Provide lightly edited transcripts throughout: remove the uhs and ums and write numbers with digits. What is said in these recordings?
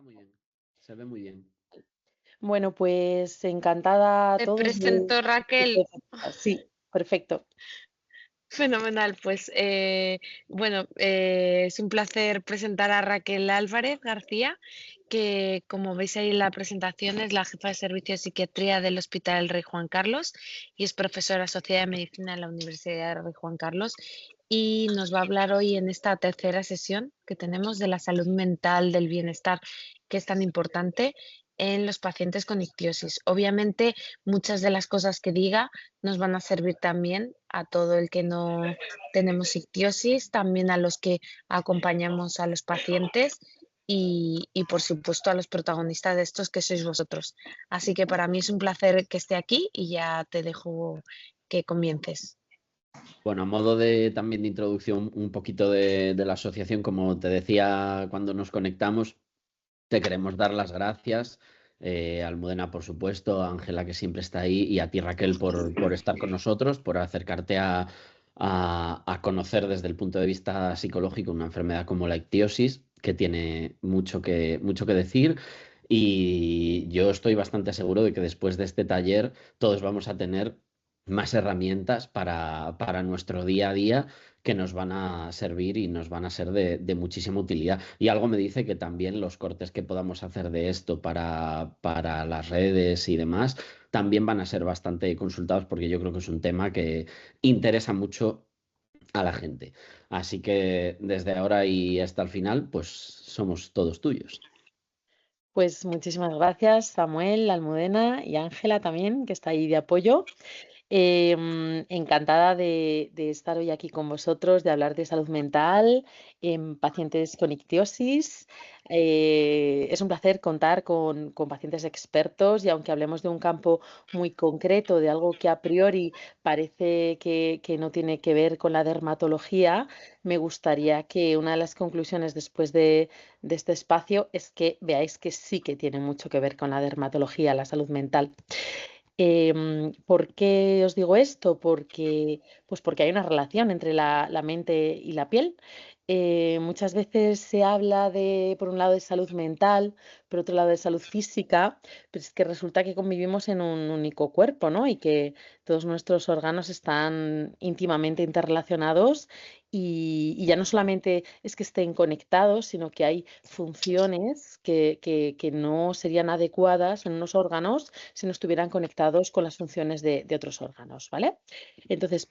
muy bien, se ve muy bien. Bueno, pues encantada a Te todos de presento Raquel. sí, perfecto. Fenomenal, pues bueno, es un placer presentar a Raquel Álvarez García, que como veis ahí en la presentación es la jefa de servicio de psiquiatría del Hospital El Rey Juan Carlos y es profesora asociada de medicina en la Universidad del Rey Juan Carlos y nos va a hablar hoy en esta tercera sesión que tenemos de la salud mental, del bienestar, que es tan importante en los pacientes con ictiosis. Obviamente, muchas de las cosas que diga nos van a servir también a todo el que no tenemos ictiosis, también a los que acompañamos a los pacientes y, por supuesto a los protagonistas de estos que sois vosotros. Así que para mí es un placer que esté aquí y ya te dejo que comiences. Bueno, a modo de también de introducción un poquito de la asociación, como te decía cuando nos conectamos, te queremos dar las gracias. Almudena, por supuesto, a Ángela, que siempre está ahí, y a ti, Raquel, por estar con nosotros, por acercarte a conocer desde el punto de vista psicológico una enfermedad como la ictiosis, que tiene mucho que decir. Y yo estoy bastante seguro de que después de este taller todos vamos a tener más herramientas para nuestro día a día que nos van a servir y nos van a ser de muchísima utilidad. Y algo me dice que también los cortes que podamos hacer de esto para las redes y demás también van a ser bastante consultados porque yo creo que es un tema que interesa mucho a la gente. Así que desde ahora y hasta el final, pues somos todos tuyos. Pues muchísimas gracias, Samuel, Almudena y Ángela también, que está ahí de apoyo. Encantada de estar hoy aquí con vosotros, de hablar de salud mental en pacientes con ictiosis. Es un placer contar con pacientes expertos y aunque hablemos de un campo muy concreto, de algo que a priori parece que no tiene que ver con la dermatología, me gustaría que una de las conclusiones después de este espacio es que veáis que sí que tiene mucho que ver con la dermatología, la salud mental. ¿Por qué os digo esto? Porque hay una relación entre la mente y la piel. Muchas veces se habla de, por un lado, de salud mental, por otro lado, de salud física, pero es que resulta que convivimos en un único cuerpo, ¿no? Y que todos nuestros órganos están íntimamente interrelacionados y ya no solamente es que estén conectados, sino que hay funciones que no serían adecuadas en unos órganos si no estuvieran conectados con las funciones de otros órganos, ¿vale? Entonces,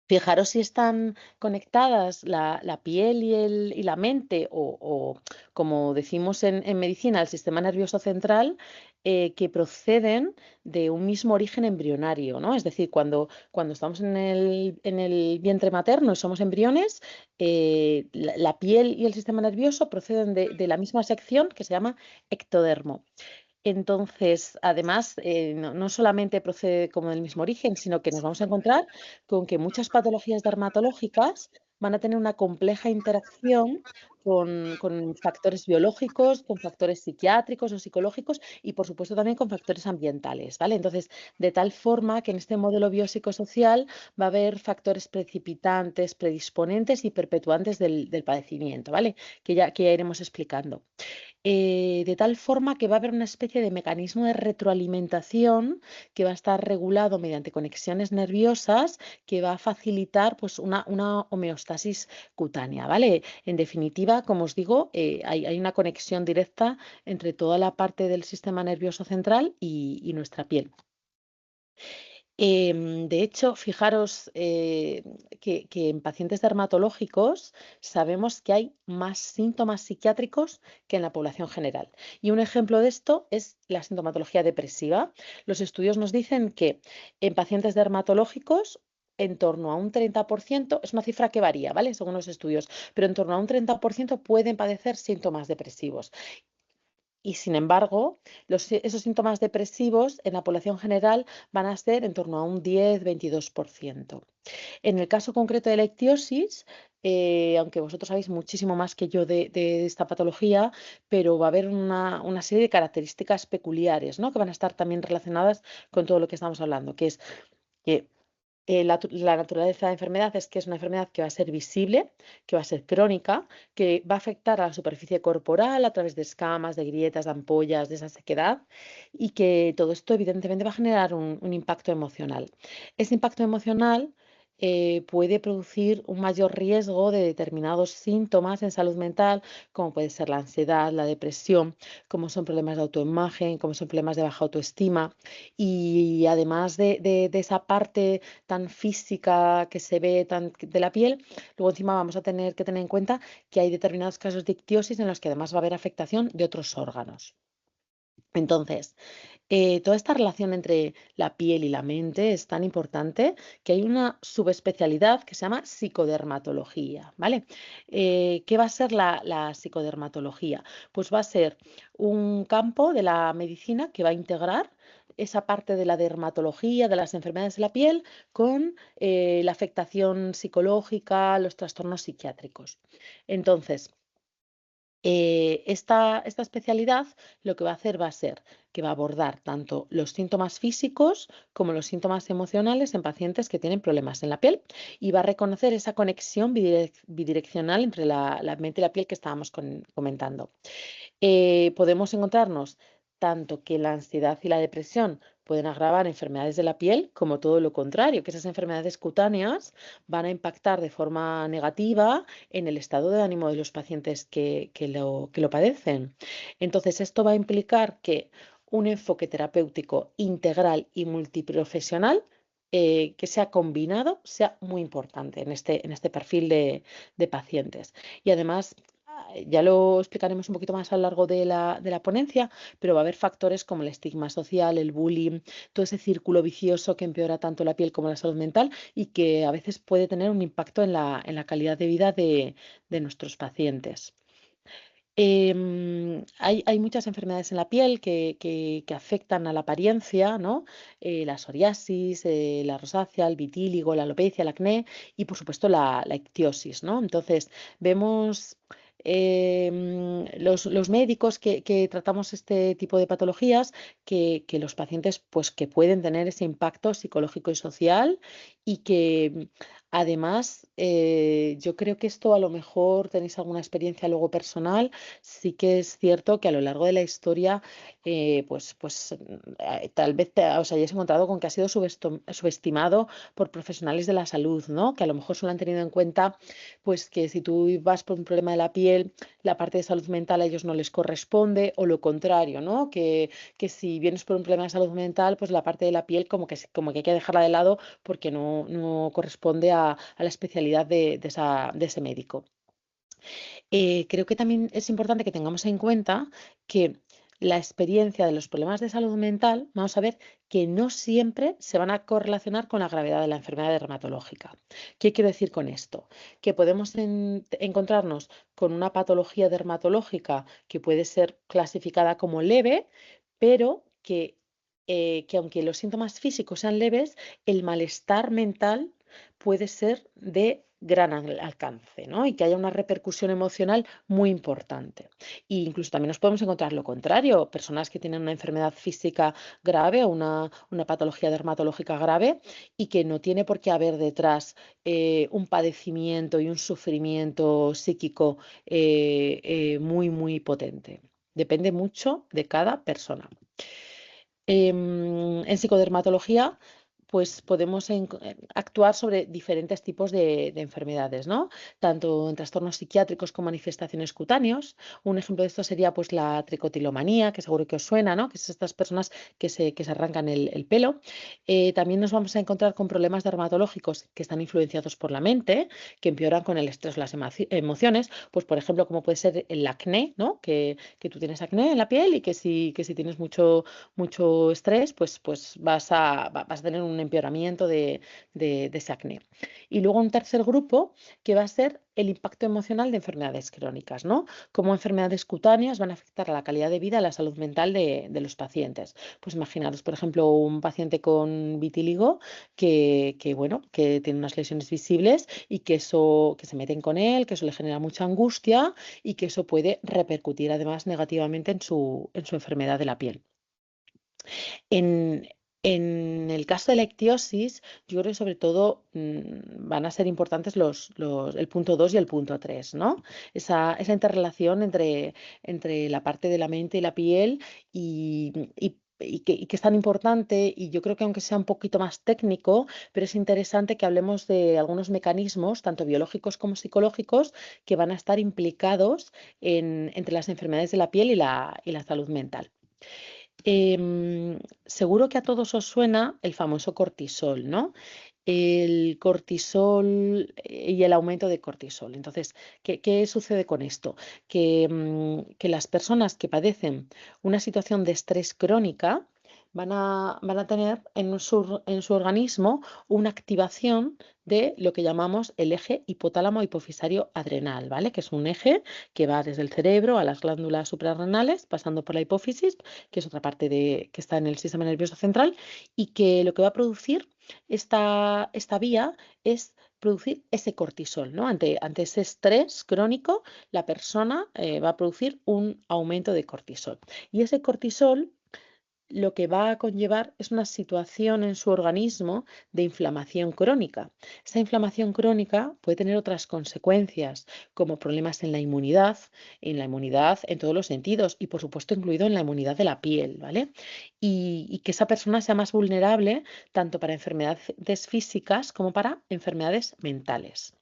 fijaros si están conectadas la piel y la mente, o, como decimos en medicina, el sistema nervioso central, que proceden de un mismo origen embrionario, ¿no? Es decir, cuando estamos en el vientre materno y somos embriones, la piel y el sistema nervioso proceden de la misma sección que se llama ectodermo. Entonces, además, no solamente procede como del mismo origen, sino que nos vamos a encontrar con que muchas patologías dermatológicas van a tener una compleja interacción con factores biológicos, con factores psiquiátricos o psicológicos y, por supuesto, también con factores ambientales, ¿vale? Entonces, de tal forma que en este modelo biopsicosocial va a haber factores precipitantes, predisponentes y perpetuantes del padecimiento, ¿vale? Que ya iremos explicando. De tal forma que va a haber una especie de mecanismo de retroalimentación que va a estar regulado mediante conexiones nerviosas que va a facilitar pues, una homeostasis cutánea, ¿vale? En definitiva, como os digo, hay una conexión directa entre toda la parte del sistema nervioso central y nuestra piel. De hecho, fijaros que en pacientes dermatológicos sabemos que hay más síntomas psiquiátricos que en la población general. Y un ejemplo de esto es la sintomatología depresiva. Los estudios nos dicen que en pacientes dermatológicos, en torno a un 30%, es una cifra que varía, ¿vale? Según los estudios, pero en torno a un 30% pueden padecer síntomas depresivos. Y sin embargo, esos síntomas depresivos en la población general van a ser en torno a un 10-22%. En el caso concreto de la ictiosis, aunque vosotros sabéis muchísimo más que yo de esta patología, pero va a haber una serie de características peculiares, ¿no? Que van a estar también relacionadas con todo lo que estamos hablando, que es que La naturaleza de la enfermedad es que es una enfermedad que va a ser visible, que va a ser crónica, que va a afectar a la superficie corporal a través de escamas, de grietas, de ampollas, de esa sequedad, y que todo esto evidentemente va a generar un impacto emocional. Ese impacto emocional puede producir un mayor riesgo de determinados síntomas en salud mental, como puede ser la ansiedad, la depresión, como son problemas de autoimagen, como son problemas de baja autoestima. Y además de esa parte tan física que se ve de la piel, luego encima vamos a tener que tener en cuenta que hay determinados casos de ictiosis en los que además va a haber afectación de otros órganos. Entonces, toda esta relación entre la piel y la mente es tan importante que hay una subespecialidad que se llama psicodermatología, ¿vale? ¿Qué va a ser la psicodermatología? Pues va a ser un campo de la medicina que va a integrar esa parte de la dermatología, de las enfermedades de la piel, con la afectación psicológica, los trastornos psiquiátricos. Entonces, esta especialidad lo que va a hacer va a ser que va a abordar tanto los síntomas físicos como los síntomas emocionales en pacientes que tienen problemas en la piel y va a reconocer esa conexión bidireccional entre la mente y la piel que estábamos comentando. Podemos encontrarnos tanto que la ansiedad y la depresión pueden agravar enfermedades de la piel, como todo lo contrario, que esas enfermedades cutáneas van a impactar de forma negativa en el estado de ánimo de los pacientes que lo padecen. Entonces, esto va a implicar que un enfoque terapéutico integral y multiprofesional que sea combinado sea muy importante en este perfil de pacientes. Y además, ya lo explicaremos un poquito más a lo largo de la ponencia, pero va a haber factores como el estigma social, el bullying, todo ese círculo vicioso que empeora tanto la piel como la salud mental y que a veces puede tener un impacto en la calidad de vida de nuestros pacientes. Hay muchas enfermedades en la piel que afectan a la apariencia, ¿no? La psoriasis, la rosácea, el vitíligo, la alopecia, el acné y, por supuesto, la ictiosis, ¿no? Entonces, vemos los médicos que tratamos este tipo de patologías, que los pacientes, pues, que pueden tener ese impacto psicológico y social y que además, yo creo que esto a lo mejor tenéis alguna experiencia luego personal. Sí que es cierto que a lo largo de la historia, tal vez os hayáis encontrado con que ha sido subestimado por profesionales de la salud, ¿no? Que a lo mejor solo han tenido en cuenta, pues, que si tú vas por un problema de la piel, la parte de salud mental a ellos no les corresponde, o lo contrario, ¿no? Que si vienes por un problema de salud mental, pues la parte de la piel como que hay que dejarla de lado porque no corresponde a la especialidad de ese médico. Creo que también es importante que tengamos en cuenta que la experiencia de los problemas de salud mental, vamos a ver que no siempre se van a correlacionar con la gravedad de la enfermedad dermatológica. ¿Qué quiero decir con esto? Que podemos encontrarnos con una patología dermatológica que puede ser clasificada como leve, pero que aunque los síntomas físicos sean leves, el malestar mental puede ser de gran alcance, ¿no? Y que haya una repercusión emocional muy importante. E incluso también nos podemos encontrar lo contrario, personas que tienen una enfermedad física grave o una patología dermatológica grave y que no tiene por qué haber detrás un padecimiento y un sufrimiento psíquico muy, muy potente. Depende mucho de cada persona. En psicodermatología, pues podemos actuar sobre diferentes tipos de enfermedades, ¿no? Tanto en trastornos psiquiátricos como manifestaciones cutáneos. Un ejemplo de esto sería pues la tricotilomanía, que seguro que os suena, ¿no? Que es estas personas que se arrancan el pelo. También nos vamos a encontrar con problemas dermatológicos que están influenciados por la mente, que empeoran con el estrés o las emociones, pues por ejemplo, como puede ser el acné, ¿no? Que tú tienes acné en la piel y que si tienes mucho estrés, pues vas a tener un empeoramiento de ese acné. Y luego un tercer grupo que va a ser el impacto emocional de enfermedades crónicas, ¿no? Como enfermedades cutáneas van a afectar a la calidad de vida, a la salud mental de los pacientes. Pues imaginaros, por ejemplo, un paciente con vitíligo bueno, que tiene unas lesiones visibles y que se meten con él, que eso le genera mucha angustia y que eso puede repercutir además negativamente en su enfermedad de la piel. En, En el caso de la ictiosis, yo creo que sobre todo van a ser importantes el punto 2 y el punto 3, ¿no? Esa interrelación entre la parte de la mente y la piel y que es tan importante, y yo creo que aunque sea un poquito más técnico, pero es interesante que hablemos de algunos mecanismos, tanto biológicos como psicológicos, que van a estar implicados entre las enfermedades de la piel y la salud mental. Seguro que a todos os suena el famoso cortisol, ¿no? El cortisol y el aumento de cortisol. Entonces, ¿qué sucede con esto? Que las personas que padecen una situación de estrés crónica van a tener en su organismo una activación de lo que llamamos el eje hipotálamo hipofisario adrenal, ¿vale? Que es un eje que va desde el cerebro a las glándulas suprarrenales, pasando por la hipófisis, que es otra parte que está en el sistema nervioso central, y que lo que va a producir esta vía es producir ese cortisol, ¿no? Ante ese estrés crónico, la persona va a producir un aumento de cortisol. Y ese cortisol lo que va a conllevar es una situación en su organismo de inflamación crónica. Esa inflamación crónica puede tener otras consecuencias, como problemas en la inmunidad en todos los sentidos y, por supuesto, incluido en la inmunidad de la piel, ¿vale? Y que esa persona sea más vulnerable tanto para enfermedades físicas como para enfermedades mentales.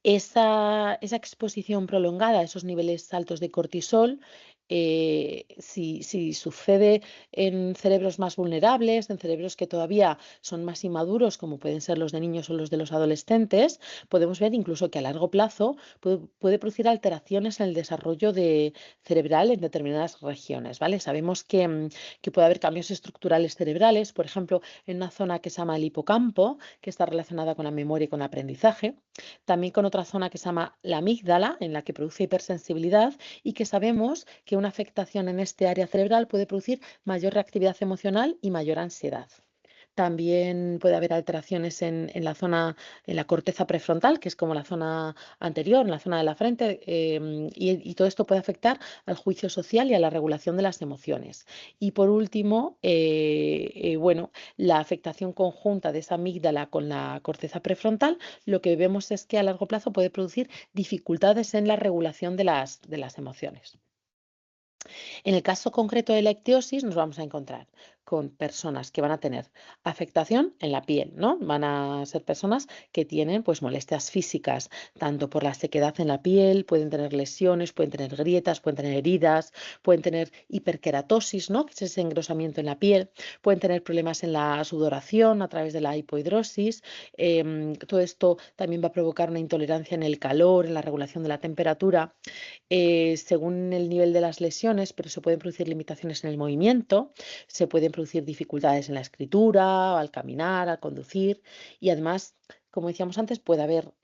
Esa exposición prolongada a esos niveles altos de cortisol, si sucede en cerebros más vulnerables, en cerebros que todavía son más inmaduros, como pueden ser los de niños o los de los adolescentes, podemos ver incluso que a largo plazo puede producir alteraciones en el desarrollo cerebral en determinadas regiones, ¿vale? Sabemos que puede haber cambios estructurales cerebrales, por ejemplo, en una zona que se llama el hipocampo, que está relacionada con la memoria y con el aprendizaje. También con otra zona que se llama la amígdala, en la que produce hipersensibilidad, y que sabemos que una afectación en este área cerebral puede producir mayor reactividad emocional y mayor ansiedad. También puede haber alteraciones en la corteza prefrontal, que es como la zona anterior, en la zona de la frente, y todo esto puede afectar al juicio social y a la regulación de las emociones. Y por último, bueno, la afectación conjunta de esa amígdala con la corteza prefrontal, lo que vemos es que a largo plazo puede producir dificultades en la regulación de las emociones. En el caso concreto de la ictiosis nos vamos a encontrar con personas que van a tener afectación en la piel, ¿no? Van a ser personas que tienen pues molestias físicas, tanto por la sequedad en la piel, pueden tener lesiones, pueden tener grietas, pueden tener heridas, pueden tener hiperkeratosis, ¿no? Que es ese engrosamiento en la piel, pueden tener problemas en la sudoración a través de la hipohidrosis. Todo esto también va a provocar una intolerancia en el calor, en la regulación de la temperatura, según el nivel de las lesiones, pero se pueden producir limitaciones en el movimiento, se pueden producir dificultades en la escritura, al caminar, al conducir, y además, como decíamos antes, puede haber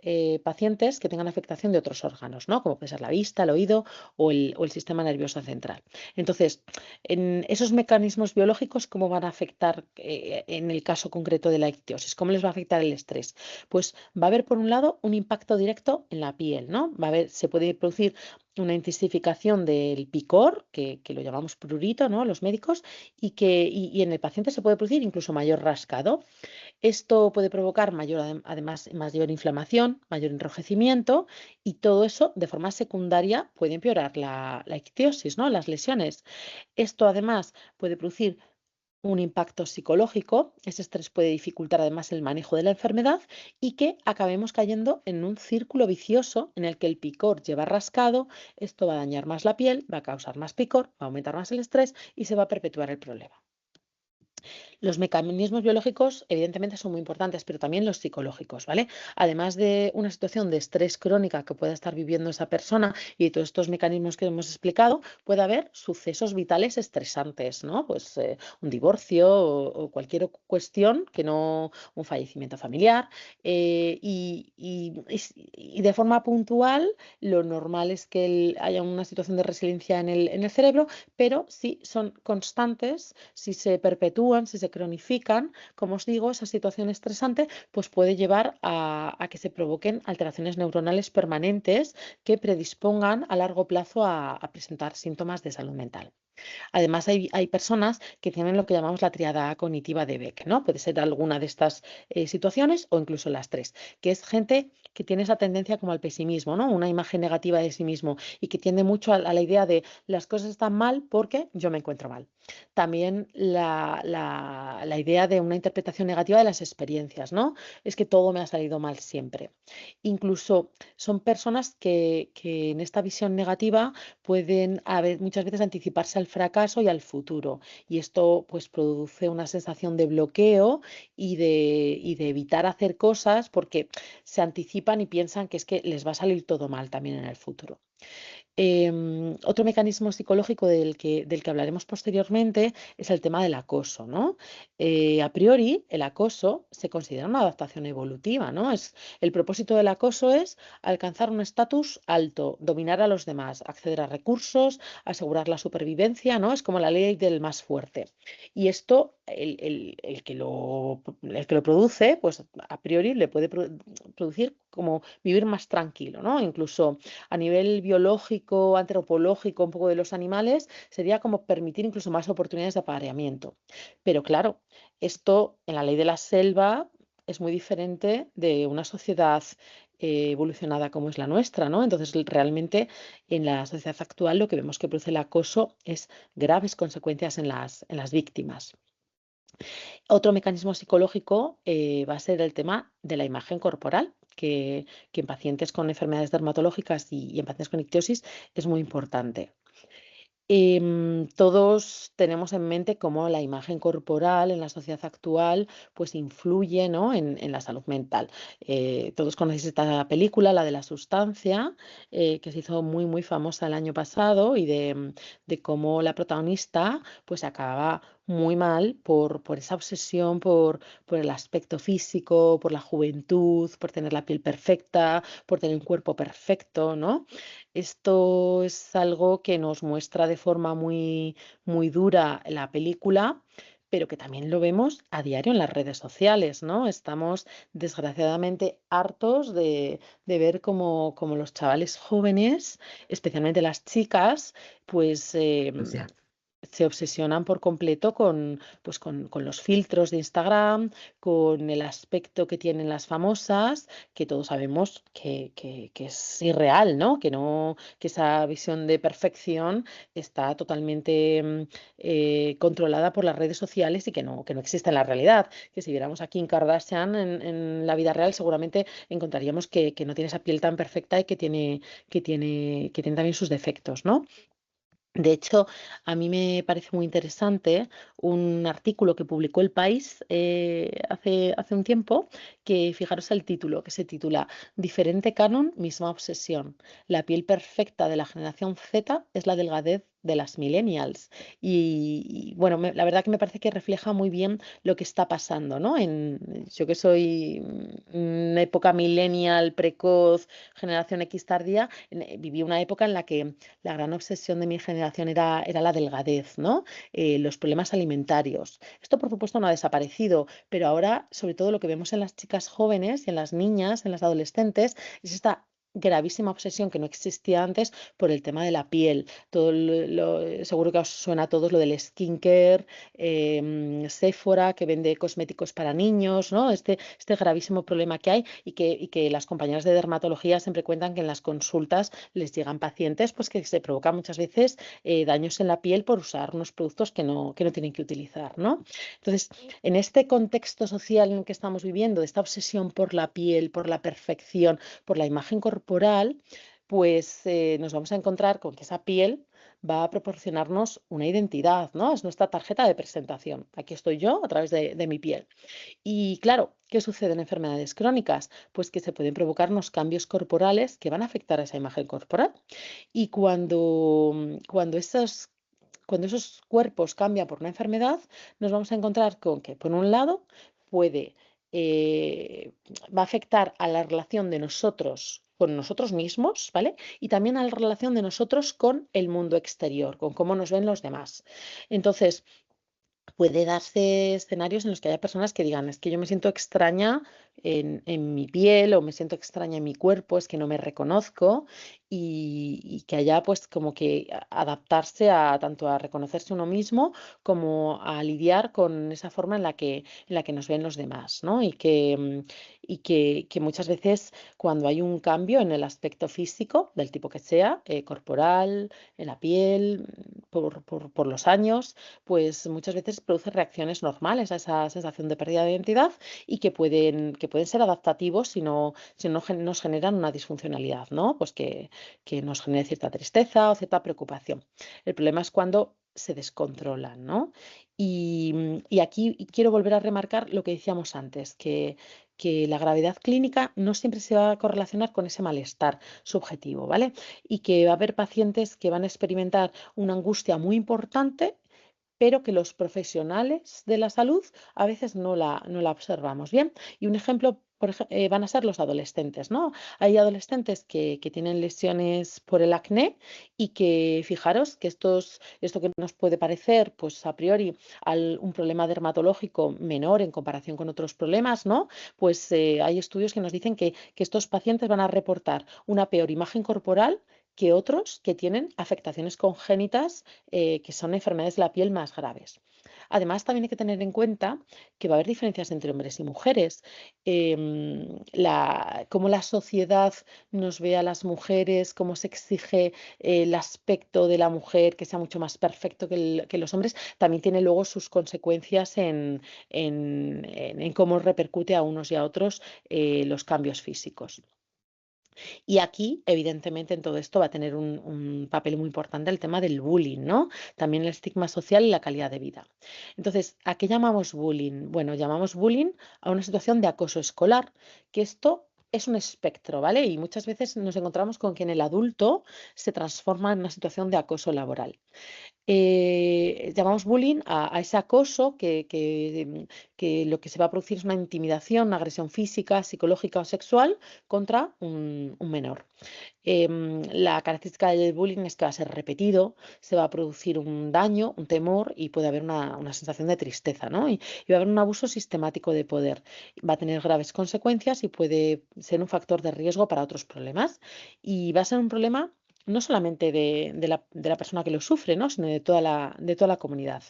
pacientes que tengan afectación de otros órganos, ¿no? Como puede ser la vista, el oído o el sistema nervioso central. Entonces, en esos mecanismos biológicos, ¿cómo van a afectar en el caso concreto de la ictiosis? ¿Cómo les va a afectar el estrés? Pues va a haber, por un lado, un impacto directo en la piel, ¿no? Se puede producir una intensificación del picor, que lo llamamos prurito, ¿no? Los médicos, y en el paciente se puede producir incluso mayor rascado. Esto puede provocar además mayor inflamación, mayor enrojecimiento, y todo eso de forma secundaria puede empeorar la ictiosis, ¿no? Las lesiones. Esto además puede producir un impacto psicológico, ese estrés puede dificultar además el manejo de la enfermedad y que acabemos cayendo en un círculo vicioso en el que el picor lleva rascado, esto va a dañar más la piel, va a causar más picor, va a aumentar más el estrés y se va a perpetuar el problema. Los mecanismos biológicos, evidentemente, son muy importantes, pero también los psicológicos, ¿vale? Además de una situación de estrés crónica que pueda estar viviendo esa persona y todos estos mecanismos que hemos explicado, puede haber sucesos vitales estresantes, ¿no? Pues un divorcio o cualquier cuestión que no, un fallecimiento familiar. Y de forma puntual, lo normal es que haya una situación de resiliencia en el cerebro, pero si son constantes, si se perpetúan, si se se cronifican, como os digo, esa situación estresante pues puede llevar a que se provoquen alteraciones neuronales permanentes que predispongan a largo plazo a presentar síntomas de salud mental. Además, hay personas que tienen lo que llamamos la triada cognitiva de Beck, ¿no? Puede ser alguna de estas situaciones o incluso las tres, que es gente que tiene esa tendencia como al pesimismo, ¿no? Una imagen negativa de sí mismo y que tiende mucho a la idea de las cosas están mal porque yo me encuentro mal. También la idea de una interpretación negativa de las experiencias, ¿no? Es que todo me ha salido mal siempre. Incluso son personas que en esta visión negativa pueden muchas veces anticiparse al fracaso y al futuro. Y esto pues produce una sensación de bloqueo y de evitar hacer cosas porque se anticipan y piensan que es que les va a salir todo mal también en el futuro. Otro mecanismo psicológico del que hablaremos posteriormente es el tema del acoso, ¿no? A priori, el acoso se considera una adaptación evolutiva, ¿no? El propósito del acoso es alcanzar un estatus alto, dominar a los demás, acceder a recursos, asegurar la supervivencia, ¿no? Es como la ley del más fuerte. Y esto, el que lo produce, pues a priori le puede producir como vivir más tranquilo, ¿no? Incluso a nivel biológico, antropológico, un poco de los animales, sería como permitir incluso más oportunidades de apareamiento. Pero claro, esto en la ley de la selva es muy diferente de una sociedad evolucionada como es la nuestra, ¿no? Entonces, realmente en la sociedad actual lo que vemos que produce el acoso es graves consecuencias en las víctimas. Otro mecanismo psicológico va a ser el tema de la imagen corporal, que en pacientes con enfermedades dermatológicas y en pacientes con ictiosis es muy importante. Todos tenemos en mente cómo la imagen corporal en la sociedad actual pues influye, ¿no? en la salud mental. Todos conocéis esta película, la de la sustancia, que se hizo muy, muy famosa el año pasado y de cómo la protagonista pues acababa muy mal por esa obsesión por el aspecto físico, por la juventud, por tener la piel perfecta, por tener un cuerpo perfecto, ¿no? Esto es algo que nos muestra de forma muy, muy dura la película, pero que también lo vemos a diario en las redes sociales, ¿no? Estamos desgraciadamente hartos de ver cómo los chavales jóvenes, especialmente las chicas, pues O sea, se obsesionan por completo con los filtros de Instagram, con el aspecto que tienen las famosas, que todos sabemos que es irreal, ¿no? Que esa visión de perfección está totalmente controlada por las redes sociales y que no existe en la realidad. Que si viéramos a Kim Kardashian en la vida real, seguramente encontraríamos que no tiene esa piel tan perfecta y que tiene también sus defectos, ¿no? De hecho, a mí me parece muy interesante un artículo que publicó El País hace un tiempo, que fijaros el título, que se titula Diferente canon, misma obsesión. La piel perfecta de la generación Z es la delgadez de las millennials. Bueno, la verdad que me parece que refleja muy bien lo que está pasando, ¿no? Yo que soy una época millennial, precoz, generación X tardía, viví una época en la que la gran obsesión de mi generación era la delgadez, ¿no? Los problemas alimentarios. Esto, por supuesto, no ha desaparecido, pero ahora, sobre todo, lo que vemos en las chicas jóvenes y en las niñas, en las adolescentes, es esta gravísima obsesión que no existía antes por el tema de la piel. Seguro que os suena a todos lo del skincare, Sephora, que vende cosméticos para niños, ¿no? Este gravísimo problema que hay y que las compañeras de dermatología siempre cuentan que en las consultas les llegan pacientes pues que se provocan muchas veces daños en la piel por usar unos productos que no tienen que utilizar, ¿no? Entonces, en este contexto social en el que estamos viviendo, de esta obsesión por la piel, por la perfección, por la imagen corporal, pues nos vamos a encontrar con que esa piel va a proporcionarnos una identidad, ¿no? Es nuestra tarjeta de presentación. Aquí estoy yo a través de mi piel. Y claro, ¿qué sucede en enfermedades crónicas? Pues que se pueden provocar unos cambios corporales que van a afectar a esa imagen corporal. Y cuando esos cuerpos cambian por una enfermedad, nos vamos a encontrar con que, por un lado, puede, eh, va a afectar a la relación de nosotros con nosotros mismos, ¿vale? Y también a la relación de nosotros con el mundo exterior, con cómo nos ven los demás. Entonces, puede darse escenarios en los que haya personas que digan, es que yo me siento extraña en mi piel o me siento extraña en mi cuerpo, es que no me reconozco y que haya pues como que adaptarse a tanto a reconocerse uno mismo como a lidiar con esa forma en la que nos ven los demás, ¿no? Y que muchas veces cuando hay un cambio en el aspecto físico, del tipo que sea, corporal, en la piel, por los años, pues muchas veces produce reacciones normales a esa sensación de pérdida de identidad y que pueden ser adaptativos si no nos generan una disfuncionalidad, ¿no? Pues que nos genere cierta tristeza o cierta preocupación. El problema es cuando se descontrolan, ¿no? Y aquí quiero volver a remarcar lo que decíamos antes, que la gravedad clínica no siempre se va a correlacionar con ese malestar subjetivo, ¿vale? Y que va a haber pacientes que van a experimentar una angustia muy importante pero que los profesionales de la salud a veces no la observamos bien. Y un ejemplo van a ser los adolescentes, ¿no? Hay adolescentes que tienen lesiones por el acné y que fijaros que esto que nos puede parecer, pues a priori, un problema dermatológico menor en comparación con otros problemas, ¿no? Pues hay estudios que nos dicen que estos pacientes van a reportar una peor imagen corporal que otros que tienen afectaciones congénitas que son enfermedades de la piel más graves. Además, también hay que tener en cuenta que va a haber diferencias entre hombres y mujeres. Cómo la sociedad nos ve a las mujeres, cómo se exige el aspecto de la mujer que sea mucho más perfecto que los hombres, también tiene luego sus consecuencias en cómo repercute a unos y a otros los cambios físicos. Y aquí, evidentemente, en todo esto va a tener un papel muy importante el tema del bullying, ¿no? También el estigma social y la calidad de vida. Entonces, ¿a qué llamamos bullying? Bueno, llamamos bullying a una situación de acoso escolar, que esto es un espectro, ¿vale? Y muchas veces nos encontramos con que en el adulto se transforma en una situación de acoso laboral. Llamamos bullying a ese acoso que lo que se va a producir es una intimidación, una agresión física, psicológica o sexual contra un menor. La característica del bullying es que va a ser repetido, se va a producir un daño, un temor y puede haber una sensación de tristeza, ¿no? Y va a haber un abuso sistemático de poder. Va a tener graves consecuencias y puede ser un factor de riesgo para otros problemas. Y va a ser un problema no solamente de la persona que lo sufre, ¿no? Sino de toda la comunidad.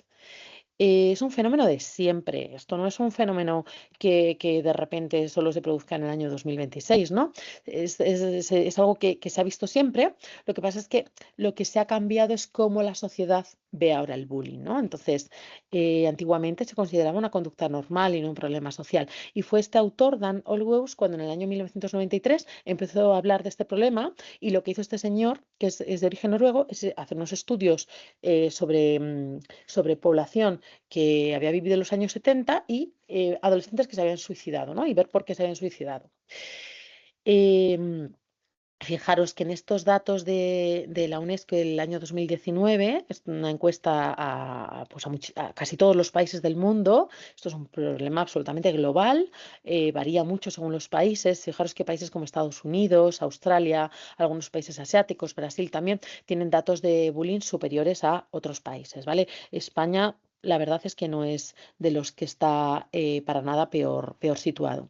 Es un fenómeno de siempre. Esto no es un fenómeno que de repente solo se produzca en el año 2026, ¿no? Es algo que se ha visto siempre. Lo que pasa es que lo que se ha cambiado es cómo la sociedad ve ahora el bullying, ¿no? Entonces, antiguamente se consideraba una conducta normal y no un problema social. Y fue este autor, Dan Olweus, cuando en el año 1993 empezó a hablar de este problema y lo que hizo este señor, que es de origen noruego, es hacer unos estudios sobre población que había vivido en los años 70 y adolescentes que se habían suicidado, ¿no? Y ver por qué se habían suicidado. Em, Fijaros que en estos datos de la UNESCO del año 2019, es una encuesta pues a casi todos los países del mundo, esto es un problema absolutamente global, varía mucho según los países. Fijaros que países como Estados Unidos, Australia, algunos países asiáticos, Brasil también, tienen datos de bullying superiores a otros países, ¿vale? España, la verdad es que no es de los que está para nada peor situado.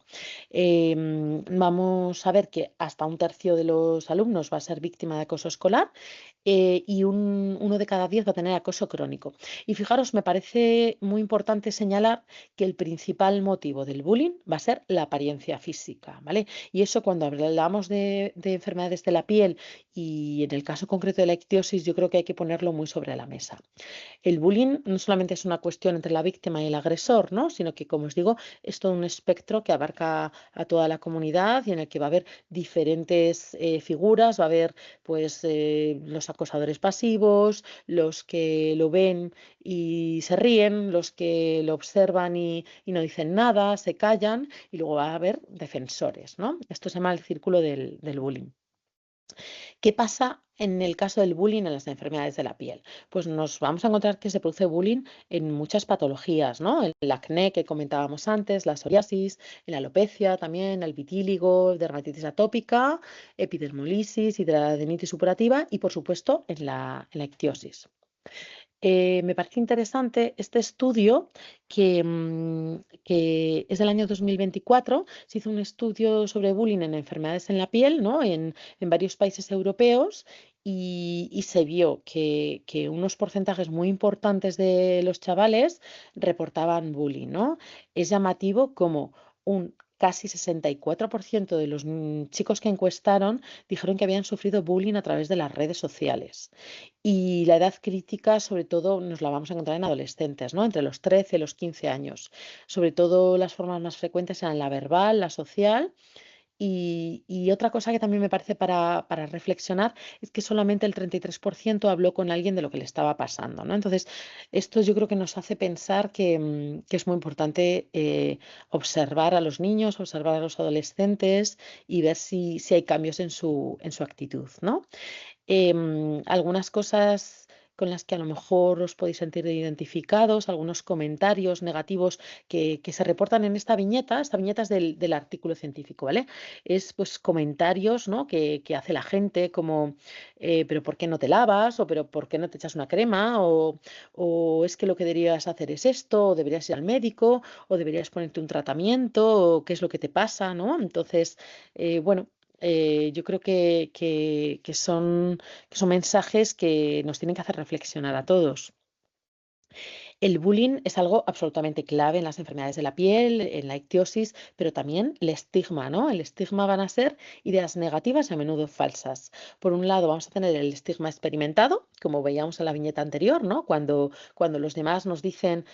Vamos a ver que hasta un tercio de los alumnos va a ser víctima de acoso escolar y uno de cada 10 va a tener acoso crónico. Y fijaros, me parece muy importante señalar que el principal motivo del bullying va a ser la apariencia física, ¿vale? Y eso cuando hablamos de enfermedades de la piel y en el caso concreto de la ictiosis, yo creo que hay que ponerlo muy sobre la mesa. El bullying no solamente es una cuestión entre la víctima y el agresor, ¿no? Sino que, como os digo, es todo un espectro que abarca a toda la comunidad y en el que va a haber diferentes figuras, va a haber pues los acosadores pasivos, los que lo ven y se ríen, los que lo observan y no dicen nada, se callan y luego va a haber defensores, ¿no? Esto se llama el círculo del bullying. ¿Qué pasa en el caso del bullying en las enfermedades de la piel? Pues nos vamos a encontrar que se produce bullying en muchas patologías, ¿no? El acné que comentábamos antes, la psoriasis, la alopecia también, el vitíligo, dermatitis atópica, epidermolisis, hidradenitis supurativa y, por supuesto, en la ictiosis. Me parece interesante este estudio que es del año 2024. Se hizo un estudio sobre bullying en enfermedades en la piel, ¿no? En varios países europeos y se vio que unos porcentajes muy importantes de los chavales reportaban bullying, ¿no? Es llamativo como un casi 64% de los chicos que encuestaron dijeron que habían sufrido bullying a través de las redes sociales. Y la edad crítica, sobre todo, nos la vamos a encontrar en adolescentes, ¿no? Entre los 13 y los 15 años. Sobre todo las formas más frecuentes eran la verbal, la social. Y otra cosa que también me parece para reflexionar es que solamente el 33% habló con alguien de lo que le estaba pasando, ¿no? Entonces, esto yo creo que nos hace pensar que es muy importante observar a los niños, observar a los adolescentes y ver si hay cambios en su actitud, ¿no? Algunas cosas con las que a lo mejor os podéis sentir identificados, algunos comentarios negativos que se reportan en esta viñeta es del artículo científico, ¿vale? Es pues comentarios, ¿no? que hace la gente como, pero ¿por qué no te lavas? O pero ¿por qué no te echas una crema? O es que lo que deberías hacer es esto, o deberías ir al médico, o deberías ponerte un tratamiento, o qué es lo que te pasa, ¿no? Entonces, bueno, yo creo que son mensajes que nos tienen que hacer reflexionar a todos. El bullying es algo absolutamente clave en las enfermedades de la piel, en la ictiosis, pero también el estigma, ¿no? El estigma van a ser ideas negativas y a menudo falsas. Por un lado, vamos a tener el estigma experimentado, como veíamos en la viñeta anterior, ¿no? Cuando los demás nos dicen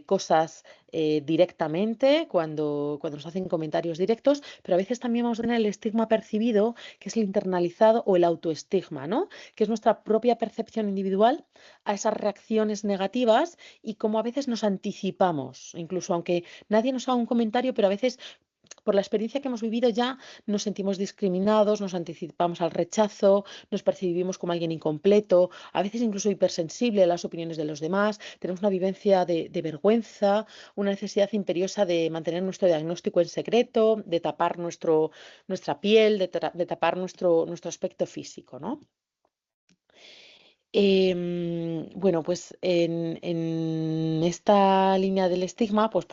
cosas directamente, cuando nos hacen comentarios directos, pero a veces también vamos a tener el estigma percibido, que es el internalizado o el autoestigma, ¿no? Que es nuestra propia percepción individual a esas reacciones negativas y cómo a veces nos anticipamos, incluso aunque nadie nos haga un comentario, pero a veces por la experiencia que hemos vivido ya nos sentimos discriminados, nos anticipamos al rechazo, nos percibimos como alguien incompleto, a veces incluso hipersensible a las opiniones de los demás, tenemos una vivencia de vergüenza, una necesidad imperiosa de mantener nuestro diagnóstico en secreto, de tapar nuestra piel, de tapar nuestro aspecto físico, ¿no? Bueno, pues en esta línea del estigma, pues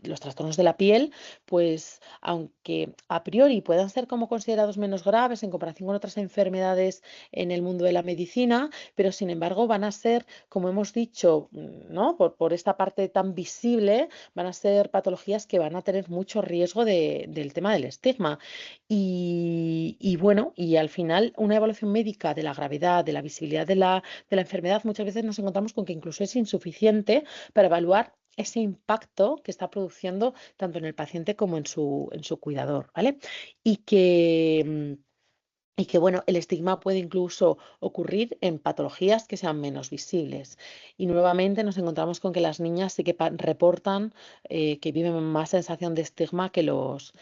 los trastornos de la piel, pues aunque a priori puedan ser como considerados menos graves en comparación con otras enfermedades en el mundo de la medicina, pero sin embargo van a ser, como hemos dicho, ¿no? Por esta parte tan visible, van a ser patologías que van a tener mucho riesgo del tema del estigma. Y bueno, y al final una evaluación médica de la gravedad, de la visibilidad de la enfermedad, muchas veces nos encontramos con que incluso es insuficiente para evaluar ese impacto que está produciendo tanto en el paciente como en su cuidador, ¿vale? Y que, bueno, el estigma puede incluso ocurrir en patologías que sean menos visibles. Y nuevamente nos encontramos con que las niñas sí que reportan que viven más sensación de estigma que los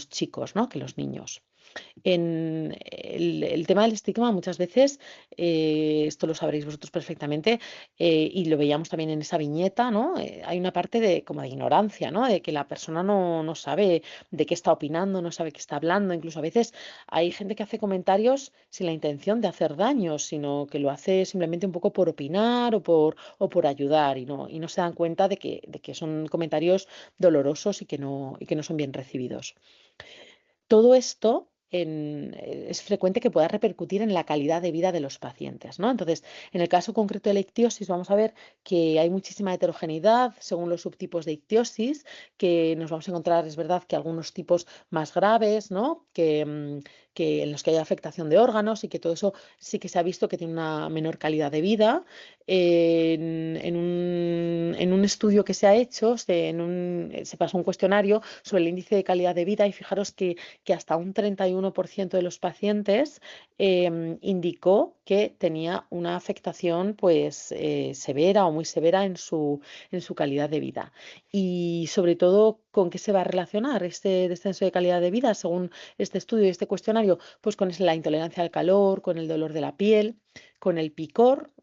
chicos, ¿no? Que los niños. En el tema del estigma muchas veces, esto lo sabréis vosotros perfectamente, y lo veíamos también en esa viñeta, ¿no? Hay una parte como de ignorancia, ¿no? De que la persona no sabe de qué está opinando, no sabe qué está hablando. Incluso a veces hay gente que hace comentarios sin la intención de hacer daño, sino que lo hace simplemente un poco por opinar o por ayudar y no se dan cuenta de que son comentarios dolorosos y que no son bien recibidos. Todo esto es frecuente que pueda repercutir en la calidad de vida de los pacientes, ¿no? Entonces, en el caso concreto de la ictiosis, vamos a ver que hay muchísima heterogeneidad según los subtipos de ictiosis, que nos vamos a encontrar, es verdad, que algunos tipos más graves, ¿no? Que en los que hay afectación de órganos y que todo eso sí que se ha visto que tiene una menor calidad de vida. En un estudio que se ha hecho, se pasó un cuestionario sobre el índice de calidad de vida y fijaros que hasta un 31% de los pacientes indicó que tenía una afectación pues severa o muy severa en su calidad de vida. Y sobre todo ¿con qué se va a relacionar este descenso de calidad de vida según este estudio y este cuestionario? Pues con la intolerancia al calor, con el dolor de la piel, con el picor,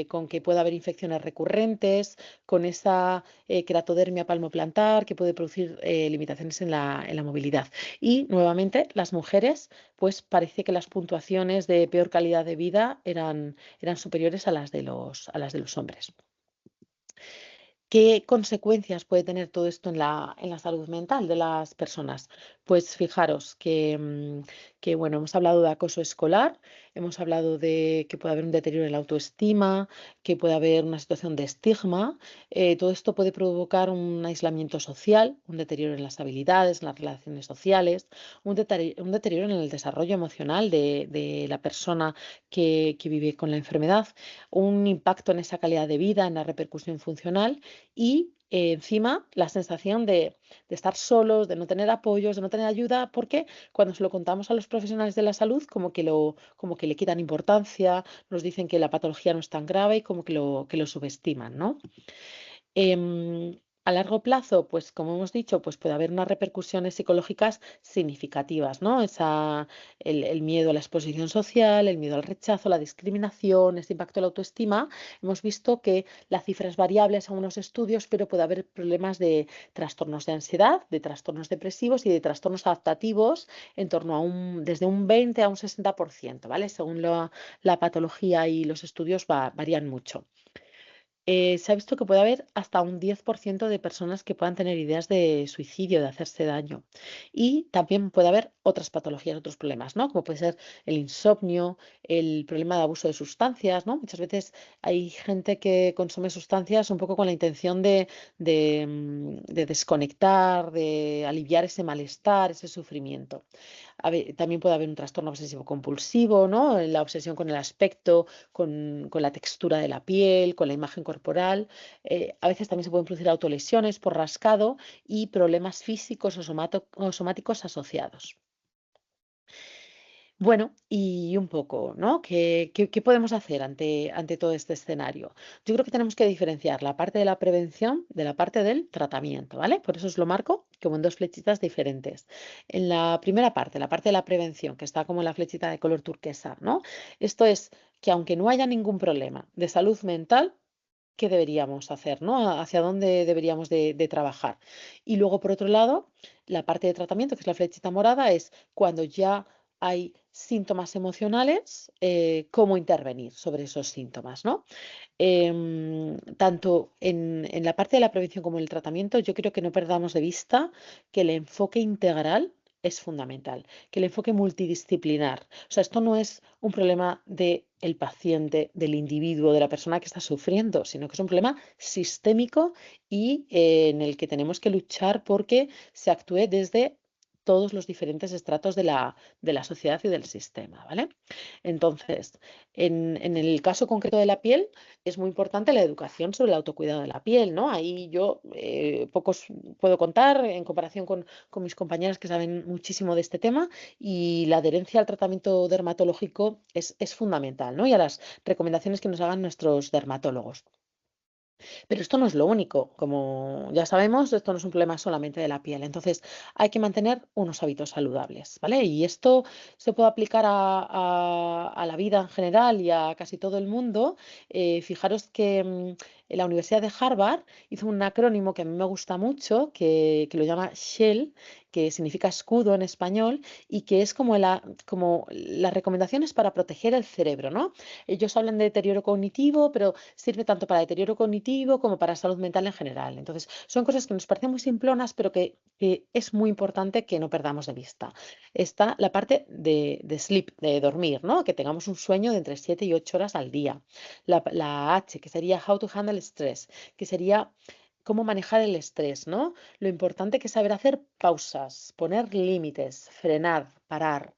con que pueda haber infecciones recurrentes, con esa queratodermia palmoplantar que puede producir limitaciones en la movilidad. Y nuevamente las mujeres, pues parece que las puntuaciones de peor calidad de vida eran superiores a las de los hombres. ¿Qué consecuencias puede tener todo esto en la salud mental de las personas? Pues fijaros que, bueno, hemos hablado de acoso escolar, hemos hablado de que puede haber un deterioro en la autoestima, que puede haber una situación de estigma. Todo esto puede provocar un aislamiento social, un deterioro en las habilidades, en las relaciones sociales, un deterioro en el desarrollo emocional de la persona que vive con la enfermedad, un impacto en esa calidad de vida, en la repercusión funcional y encima la sensación de estar solos, de no tener apoyos, de no tener ayuda, porque cuando se lo contamos a los profesionales de la salud, como que le quitan importancia, nos dicen que la patología no es tan grave y como que lo subestiman, ¿no? A largo plazo, pues como hemos dicho, pues puede haber unas repercusiones psicológicas significativas, ¿no? El miedo a la exposición social, el miedo al rechazo, la discriminación, ese impacto en la autoestima. Hemos visto que la cifra es variable según los estudios, pero puede haber problemas de trastornos de ansiedad, de trastornos depresivos y de trastornos adaptativos en torno a desde un 20 a un 60%, ¿vale? Según la patología y los estudios varían mucho. Se ha visto que puede haber hasta un 10% de personas que puedan tener ideas de suicidio, de hacerse daño. Y también puede haber otras patologías, otros problemas, ¿no? Como puede ser el insomnio, el problema de abuso de sustancias, ¿no? Muchas veces hay gente que consume sustancias un poco con la intención de desconectar, de aliviar ese malestar, ese sufrimiento. También puede haber un trastorno obsesivo compulsivo, ¿no? La obsesión con el aspecto, con la textura de la piel, con la imagen corporal. A veces también se pueden producir autolesiones por rascado y problemas físicos o somáticos asociados. Bueno, y un poco, ¿no? ¿Qué podemos hacer ante todo este escenario? Yo creo que tenemos que diferenciar la parte de la prevención de la parte del tratamiento, ¿vale? Por eso os lo marco como en dos flechitas diferentes. En la primera parte, la parte de la prevención, que está como en la flechita de color turquesa, ¿no? Esto es que aunque no haya ningún problema de salud mental, ¿qué deberíamos hacer, ¿no? ¿Hacia dónde deberíamos de trabajar? Y luego, por otro lado, la parte de tratamiento, que es la flechita morada, es cuando ya hay síntomas emocionales, cómo intervenir sobre esos síntomas, ¿no? Tanto en la parte de la prevención como en el tratamiento, yo creo que no perdamos de vista que el enfoque integral es fundamental, que el enfoque multidisciplinar. O sea, esto no es un problema del paciente, del individuo, de la persona que está sufriendo, sino que es un problema sistémico y en el que tenemos que luchar porque se actúe desde todos los diferentes estratos de la sociedad y del sistema, ¿vale? Entonces, en el caso concreto de la piel, es muy importante la educación sobre el autocuidado de la piel, ¿no? Ahí yo pocos puedo contar en comparación con mis compañeras que saben muchísimo de este tema y la adherencia al tratamiento dermatológico es fundamental, ¿no? Y a las recomendaciones que nos hagan nuestros dermatólogos. Pero esto no es lo único. Como ya sabemos, esto no es un problema solamente de la piel. Entonces, hay que mantener unos hábitos saludables, ¿vale? Y esto se puede aplicar a la vida en general y a casi todo el mundo. Fijaros que en la Universidad de Harvard hizo un acrónimo que a mí me gusta mucho, que lo llama SHELL, que significa escudo en español, y que es como las recomendaciones para proteger el cerebro, ¿no? Ellos hablan de deterioro cognitivo, pero sirve tanto para deterioro cognitivo como para salud mental en general. Entonces, son cosas que nos parecen muy simplonas, pero que es muy importante que no perdamos de vista. Está la parte de sleep, de dormir, ¿no? Que tengamos un sueño de entre 7 y 8 horas al día. La H, que sería How to Handle Stress, que sería cómo manejar el estrés, ¿no? Lo importante que es saber hacer pausas, poner límites, frenar, parar.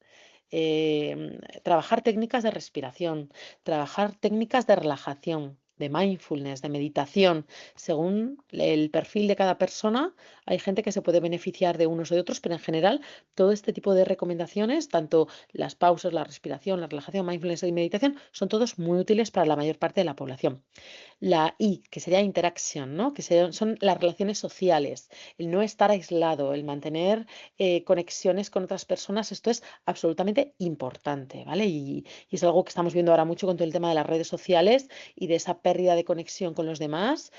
Trabajar técnicas de respiración, trabajar técnicas de relajación, de mindfulness, de meditación, según el perfil de cada persona, hay gente que se puede beneficiar de unos o de otros, pero en general todo este tipo de recomendaciones, tanto las pausas, la respiración, la relajación, mindfulness y meditación, son todos muy útiles para la mayor parte de la población. La I, que sería interaction, ¿no? Que son las relaciones sociales, el no estar aislado, el mantener conexiones con otras personas, esto es absolutamente importante, ¿vale? Y es algo que estamos viendo ahora mucho con todo el tema de las redes sociales y de esa pérdida de conexión con los demás,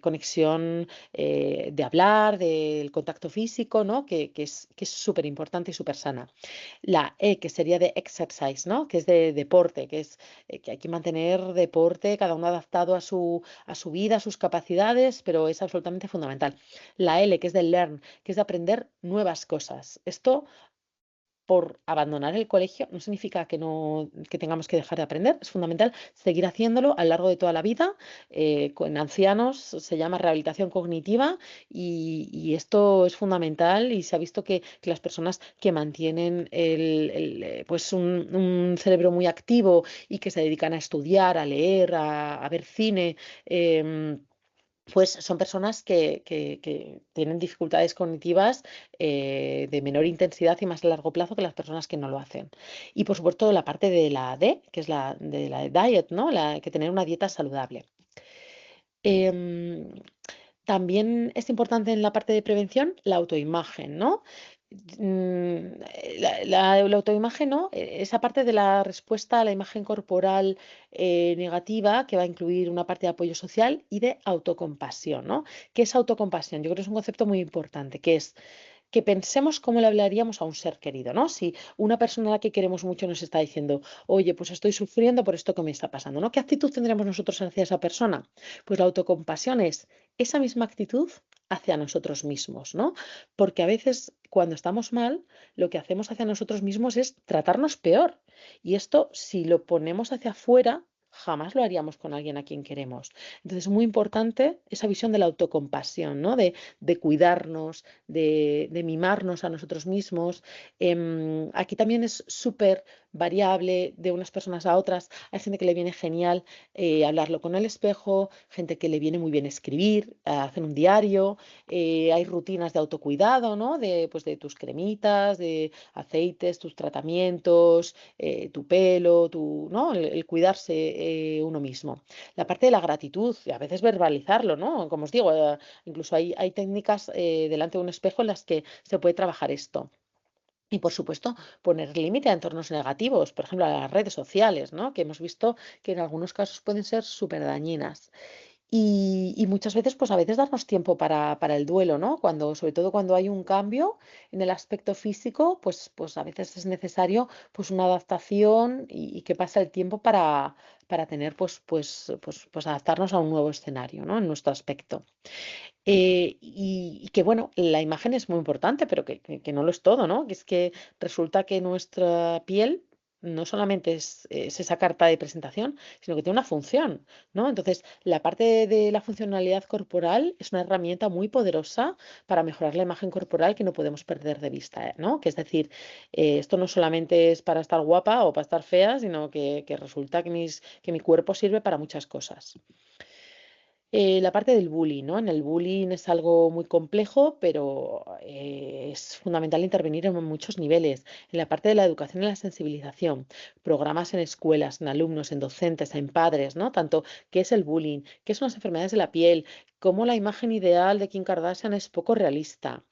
conexión de hablar, del contacto físico, ¿no? Que es súper importante y súper sana. La E, que sería de exercise, ¿no? Que es de deporte, que hay que mantener deporte, cada uno adaptado a su vida, a sus capacidades, pero es absolutamente fundamental. La L, que es de learn, que es de aprender nuevas cosas. Esto, por abandonar el colegio, no significa que tengamos que dejar de aprender. Es fundamental seguir haciéndolo a lo largo de toda la vida. Con ancianos se llama rehabilitación cognitiva y esto es fundamental y se ha visto que las personas que mantienen pues un cerebro muy activo y que se dedican a estudiar, a leer, a ver cine, pues son personas que tienen dificultades cognitivas de menor intensidad y más a largo plazo que las personas que no lo hacen. Y por supuesto la parte de la D, que es la de la diet, ¿no? Que tener una dieta saludable. Em, También es importante en la parte de prevención la autoimagen, ¿no? La autoimagen, ¿no? Esa parte de la respuesta a la imagen corporal negativa que va a incluir una parte de apoyo social y de autocompasión, ¿no? ¿Qué es autocompasión? Yo creo que es un concepto muy importante, que es que pensemos cómo le hablaríamos a un ser querido, ¿no? Si una persona a la que queremos mucho nos está diciendo, oye, pues estoy sufriendo por esto que me está pasando, ¿no? ¿Qué actitud tendremos nosotros hacia esa persona? Pues la autocompasión es esa misma actitud hacia nosotros mismos, ¿no? Porque a veces cuando estamos mal, lo que hacemos hacia nosotros mismos es tratarnos peor. Y esto, si lo ponemos hacia afuera, jamás lo haríamos con alguien a quien queremos. Entonces es muy importante esa visión de la autocompasión, ¿no? De cuidarnos, de mimarnos a nosotros mismos. Aquí también es súper variable de unas personas a otras. Hay gente que le viene genial hablarlo con el espejo, gente que le viene muy bien escribir, hacer un diario. Hay rutinas de autocuidado, ¿no? Pues de tus cremitas, de aceites, tus tratamientos, tu pelo, ¿no? El cuidarse uno mismo. La parte de la gratitud, y a veces verbalizarlo, ¿no? Como os digo, incluso hay técnicas delante de un espejo en las que se puede trabajar esto. Y por supuesto, poner límite a entornos negativos, por ejemplo, a las redes sociales, ¿no? Que hemos visto que en algunos casos pueden ser súper dañinas. Y muchas veces, pues a veces darnos tiempo para el duelo, ¿no? Sobre todo cuando hay un cambio en el aspecto físico, pues a veces es necesario pues una adaptación y que pasa el tiempo para tener pues adaptarnos a un nuevo escenario, ¿no? En nuestro aspecto. Y que bueno, la imagen es muy importante, pero que no lo es todo, ¿no? Que es que resulta que nuestra piel no solamente es esa carta de presentación, sino que tiene una función, ¿no? Entonces, la parte de la funcionalidad corporal es una herramienta muy poderosa para mejorar la imagen corporal que no podemos perder de vista, ¿no? Que es decir, esto no solamente es para estar guapa o para estar fea, sino que resulta que mi cuerpo sirve para muchas cosas. La parte del bullying, ¿no? En el bullying es algo muy complejo, pero es fundamental intervenir en muchos niveles. En la parte de la educación y la sensibilización, programas en escuelas, en alumnos, en docentes, en padres, ¿no? Tanto qué es el bullying, qué son las enfermedades de la piel, cómo la imagen ideal de Kim Kardashian es poco realista.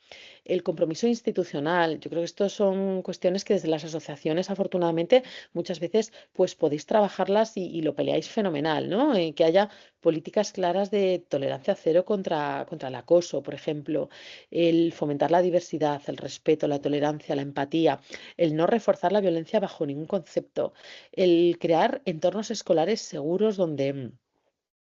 El compromiso institucional, yo creo que estos son cuestiones que desde las asociaciones, afortunadamente, muchas veces pues podéis trabajarlas y lo peleáis fenomenal, ¿no? Que haya políticas claras de tolerancia cero contra el acoso, por ejemplo, el fomentar la diversidad, el respeto, la tolerancia, la empatía, el no reforzar la violencia bajo ningún concepto, el crear entornos escolares seguros donde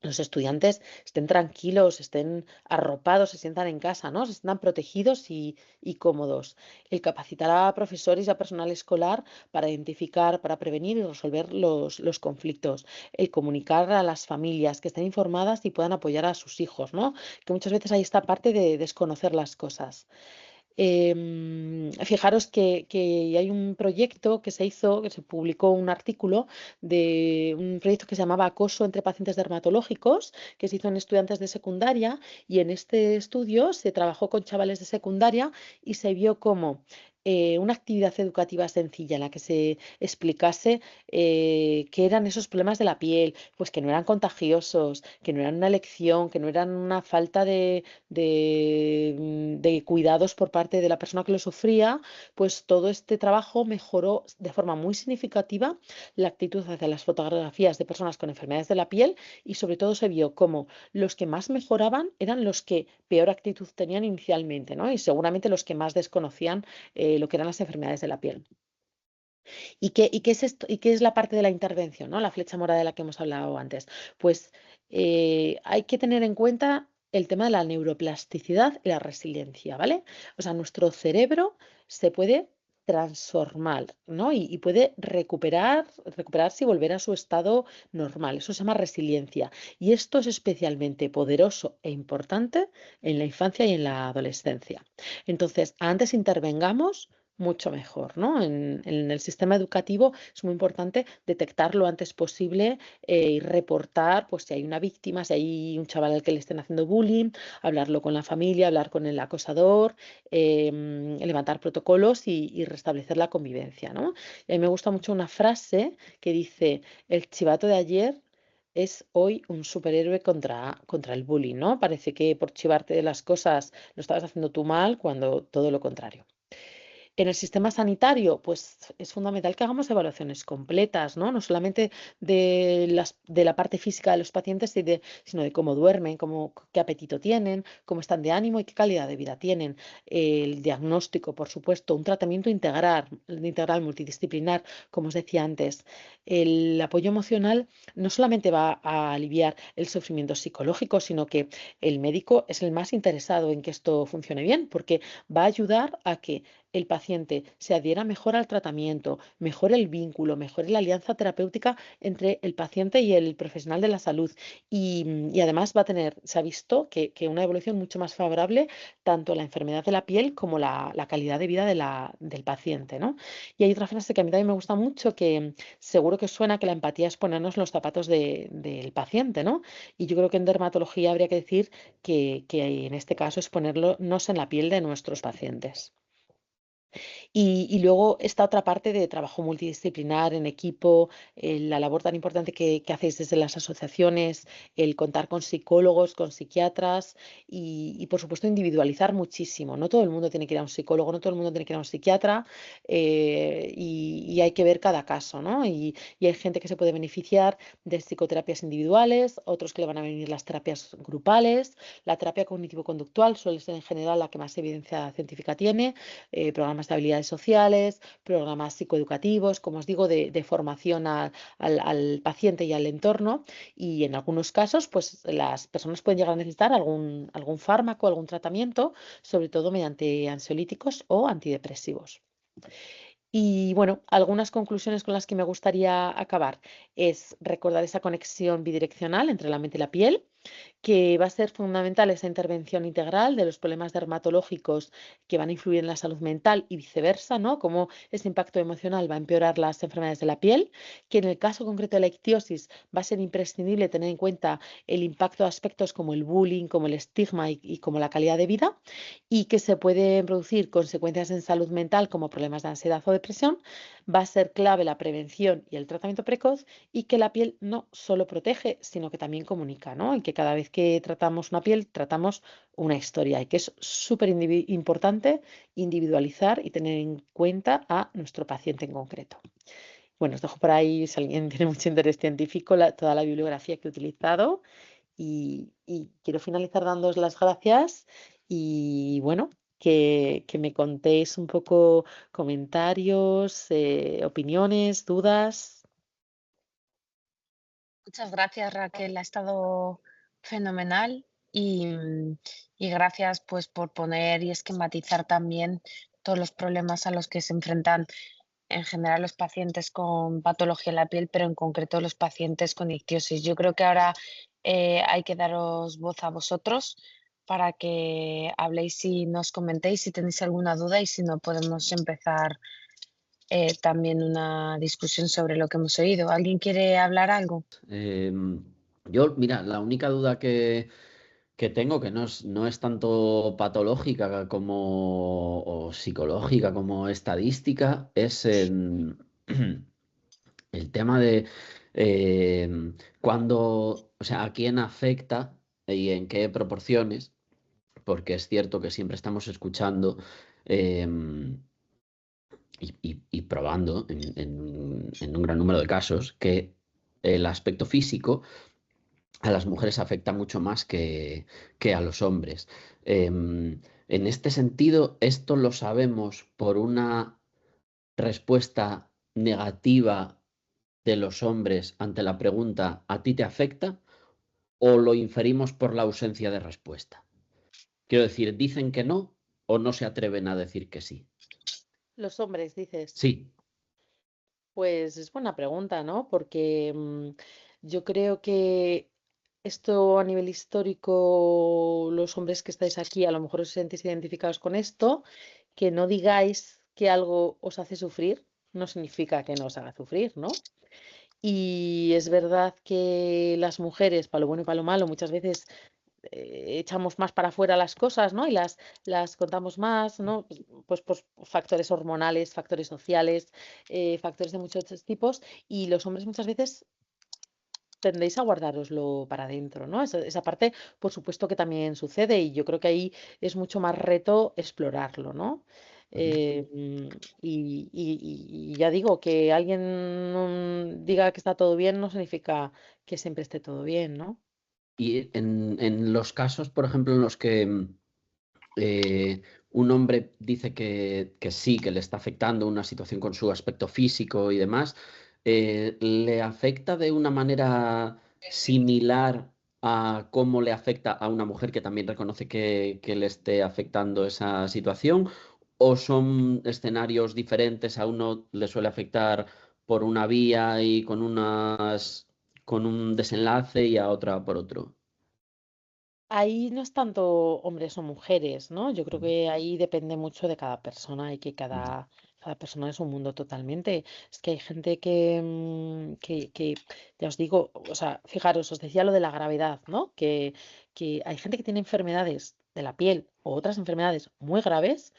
los estudiantes estén tranquilos, estén arropados, se sientan en casa, ¿no? Se sientan protegidos y cómodos. El capacitar a profesores y a personal escolar para identificar, para prevenir y resolver los conflictos. El comunicar a las familias que estén informadas y puedan apoyar a sus hijos, ¿no? Que muchas veces hay esta parte de desconocer las cosas. Fijaros que hay un proyecto que se hizo, que se publicó un artículo de un proyecto que se llamaba Acoso entre pacientes dermatológicos, que se hizo en estudiantes de secundaria, y en este estudio se trabajó con chavales de secundaria y se vio cómo una actividad educativa sencilla en la que se explicase qué eran esos problemas de la piel, pues que no eran contagiosos, que no eran una elección, que no eran una falta de cuidados por parte de la persona que lo sufría, pues todo este trabajo mejoró de forma muy significativa la actitud hacia las fotografías de personas con enfermedades de la piel, y sobre todo se vio como los que más mejoraban eran los que peor actitud tenían inicialmente, ¿no? Y seguramente los que más desconocían lo que eran las enfermedades de la piel. ¿Y qué es esto? ¿Y qué es la parte de la intervención, ¿no? La flecha morada de la que hemos hablado antes. Pues hay que tener en cuenta el tema de la neuroplasticidad y la resiliencia, ¿vale? O sea, nuestro cerebro se puede transformar, ¿no? Y puede recuperarse y volver a su estado normal. Eso se llama resiliencia. Y esto es especialmente poderoso e importante en la infancia y en la adolescencia. Entonces, antes intervengamos, mucho mejor, ¿no? En el sistema educativo es muy importante detectar lo antes posible y reportar, pues si hay una víctima, si hay un chaval al que le estén haciendo bullying, hablarlo con la familia, hablar con el acosador, levantar protocolos y restablecer la convivencia, ¿no? Y a mí me gusta mucho una frase que dice: el chivato de ayer es hoy un superhéroe contra el bullying, ¿no? Parece que por chivarte de las cosas lo estabas haciendo tú mal, cuando todo lo contrario. En el sistema sanitario, pues es fundamental que hagamos evaluaciones completas, ¿no? No solamente de la parte física de los pacientes, sino de cómo duermen, qué apetito tienen, cómo están de ánimo y qué calidad de vida tienen. El diagnóstico, por supuesto, un tratamiento integral multidisciplinar, como os decía antes. El apoyo emocional no solamente va a aliviar el sufrimiento psicológico, sino que el médico es el más interesado en que esto funcione bien, porque va a ayudar a que el paciente se adhiera mejor al tratamiento, mejore el vínculo, mejore la alianza terapéutica entre el paciente y el profesional de la salud. Y además se ha visto que una evolución mucho más favorable tanto a la enfermedad de la piel como la calidad de vida del paciente, ¿no? Y hay otra frase que a mí también me gusta mucho, que seguro que suena, que la empatía es ponernos los zapatos del paciente, ¿no? Y yo creo que en dermatología habría que decir que en este caso es ponernos en la piel de nuestros pacientes. Y luego esta otra parte de trabajo multidisciplinar en equipo, la labor tan importante que hacéis desde las asociaciones, el contar con psicólogos, con psiquiatras y, por supuesto, individualizar muchísimo. No todo el mundo tiene que ir a un psicólogo, no todo el mundo tiene que ir a un psiquiatra, y hay que ver cada caso, ¿no? Y hay gente que se puede beneficiar de psicoterapias individuales, otros que le van a venir las terapias grupales. La terapia cognitivo-conductual suele ser en general la que más evidencia científica tiene, programas de habilidades sociales, programas psicoeducativos, como os digo, de formación al paciente y al entorno. Y en algunos casos, pues las personas pueden llegar a necesitar algún fármaco, algún tratamiento, sobre todo mediante ansiolíticos o antidepresivos. Y bueno, algunas conclusiones con las que me gustaría acabar es recordar esa conexión bidireccional entre la mente y la piel, que va a ser fundamental esa intervención integral de los problemas dermatológicos que van a influir en la salud mental y viceversa, ¿no? Cómo ese impacto emocional va a empeorar las enfermedades de la piel, que en el caso concreto de la ictiosis va a ser imprescindible tener en cuenta el impacto de aspectos como el bullying, como el estigma y como la calidad de vida, y que se pueden producir consecuencias en salud mental como problemas de ansiedad o depresión. Va a ser clave la prevención y el tratamiento precoz, y que la piel no solo protege, sino que también comunica, ¿no? Y que cada vez que tratamos una piel, tratamos una historia, y que es súper importante individualizar y tener en cuenta a nuestro paciente en concreto. Bueno, os dejo por ahí, si alguien tiene mucho interés científico, toda la bibliografía que he utilizado, y quiero finalizar dándoos las gracias y bueno, que me contéis un poco comentarios, opiniones, dudas. Muchas gracias, Raquel. Ha estado fenomenal y gracias pues por poner y esquematizar también todos los problemas a los que se enfrentan en general los pacientes con patología en la piel, pero en concreto los pacientes con ictiosis. Yo creo que ahora hay que daros voz a vosotros para que habléis y nos comentéis si tenéis alguna duda y si no podemos empezar también una discusión sobre lo que hemos oído. ¿Alguien quiere hablar algo? Yo, mira, la única duda que tengo, que no es tanto patológica como o psicológica como estadística, es el tema de cuándo, o sea, a quién afecta y en qué proporciones, porque es cierto que siempre estamos escuchando y probando en un gran número de casos que el aspecto físico a las mujeres afecta mucho más que a los hombres. En este sentido, esto lo sabemos por una respuesta negativa de los hombres ante la pregunta ¿a ti te afecta? ¿O lo inferimos por la ausencia de respuesta? Quiero decir, ¿dicen que no o no se atreven a decir que sí? Los hombres, dices. Sí. Pues es buena pregunta, ¿no? Porque yo creo que esto a nivel histórico, los hombres que estáis aquí, a lo mejor os sentís identificados con esto, que no digáis que algo os hace sufrir, no significa que no os haga sufrir, ¿no? Y es verdad que las mujeres, para lo bueno y para lo malo, muchas veces echamos más para afuera las cosas, ¿no? Y las contamos más, ¿no? Pues factores hormonales, factores sociales, factores de muchos tipos, y los hombres muchas veces tendéis a guardároslo para adentro, ¿no? Esa parte, por supuesto que también sucede, y yo creo que ahí es mucho más reto explorarlo, ¿no? Ujú. Y ya digo, que alguien diga que está todo bien no significa que siempre esté todo bien, ¿no? Y en los casos, por ejemplo, en los que un hombre dice que sí, que le está afectando una situación con su aspecto físico y demás, ¿le afecta de una manera similar a cómo le afecta a una mujer que también reconoce que le esté afectando esa situación? ¿O son escenarios diferentes? A uno le suele afectar por una vía y con un desenlace y a otra por otro. Ahí no es tanto hombres o mujeres, ¿no? Yo creo Ujú, que ahí depende mucho de cada persona y que ujú, cada persona es un mundo totalmente. Es que hay gente que, ya os digo, o sea, fijaros, os decía lo de la gravedad, ¿no? Que hay gente que tiene enfermedades de la piel o otras enfermedades muy graves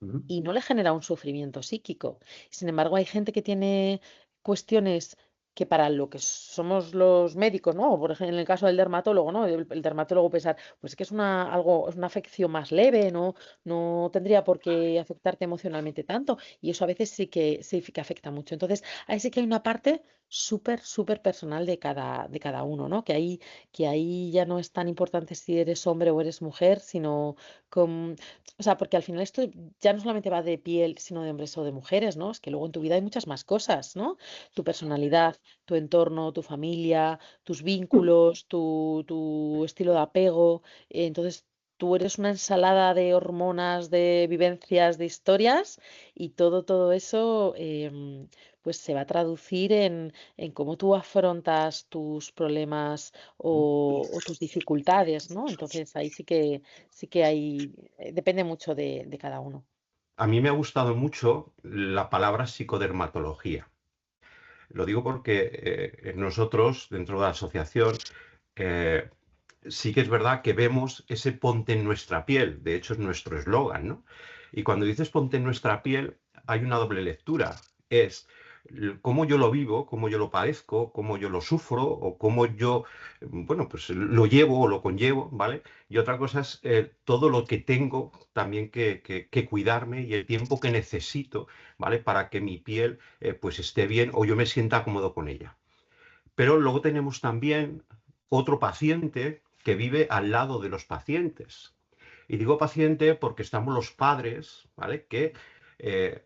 ujú. y no le genera un sufrimiento psíquico. Sin embargo, hay gente que tiene cuestiones que para lo que somos los médicos, ¿no? Por ejemplo, en el caso del dermatólogo, ¿no? El dermatólogo pensar, pues es que es es una afección más leve, ¿no? No tendría por qué afectarte emocionalmente tanto. Y eso a veces sí que afecta mucho. Entonces, ahí sí que hay una parte súper, súper personal de cada uno, ¿no? Que ahí ya no es tan importante si eres hombre o eres mujer, sino con, o sea, porque al final esto ya no solamente va de piel, sino de hombres o de mujeres, ¿no? Es que luego en tu vida hay muchas más cosas, ¿no? Tu personalidad, tu entorno, tu familia, tus vínculos, tu estilo de apego. Entonces, tú eres una ensalada de hormonas, de vivencias, de historias, y todo eso, pues se va a traducir en cómo tú afrontas tus problemas o tus dificultades, ¿no? Entonces, ahí sí que hay, depende mucho de cada uno. A mí me ha gustado mucho la palabra psicodermatología. Lo digo porque nosotros, dentro de la asociación, eh, sí que es verdad que vemos ese ponte en nuestra piel. De hecho, es nuestro eslogan, ¿no? Y cuando dices ponte en nuestra piel, hay una doble lectura. Es cómo yo lo vivo, cómo yo lo padezco, cómo yo lo sufro o cómo yo, bueno, pues lo llevo o lo conllevo, ¿vale? Y otra cosa es todo lo que tengo también que cuidarme y el tiempo que necesito, ¿vale? Para que mi piel pues esté bien o yo me sienta cómodo con ella. Pero luego tenemos también otro paciente que vive al lado de los pacientes. Y digo paciente porque estamos los padres, ¿vale? Que eh,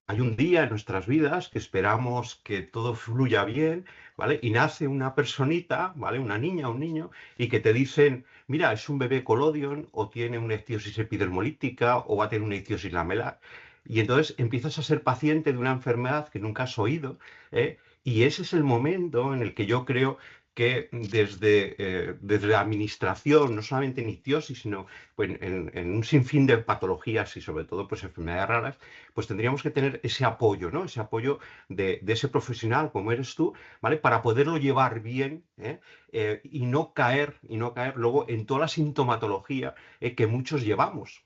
hay un día en nuestras vidas que esperamos que todo fluya bien, ¿vale? Y nace una personita, ¿vale? Una niña o un niño, y que te dicen, mira, es un bebé colodion, o tiene una ictiosis epidermolítica, o va a tener una ictiosis lamelar. Y entonces empiezas a ser paciente de una enfermedad que nunca has oído, ¿eh? Y ese es el momento en el que yo creo que desde la administración, no solamente en ictiosis, sino pues, en un sinfín de patologías y sobre todo pues, enfermedades raras, pues tendríamos que tener ese apoyo, ¿no? Ese apoyo de ese profesional como eres tú, ¿vale? Para poderlo llevar bien, y no caer luego en toda la sintomatología que muchos llevamos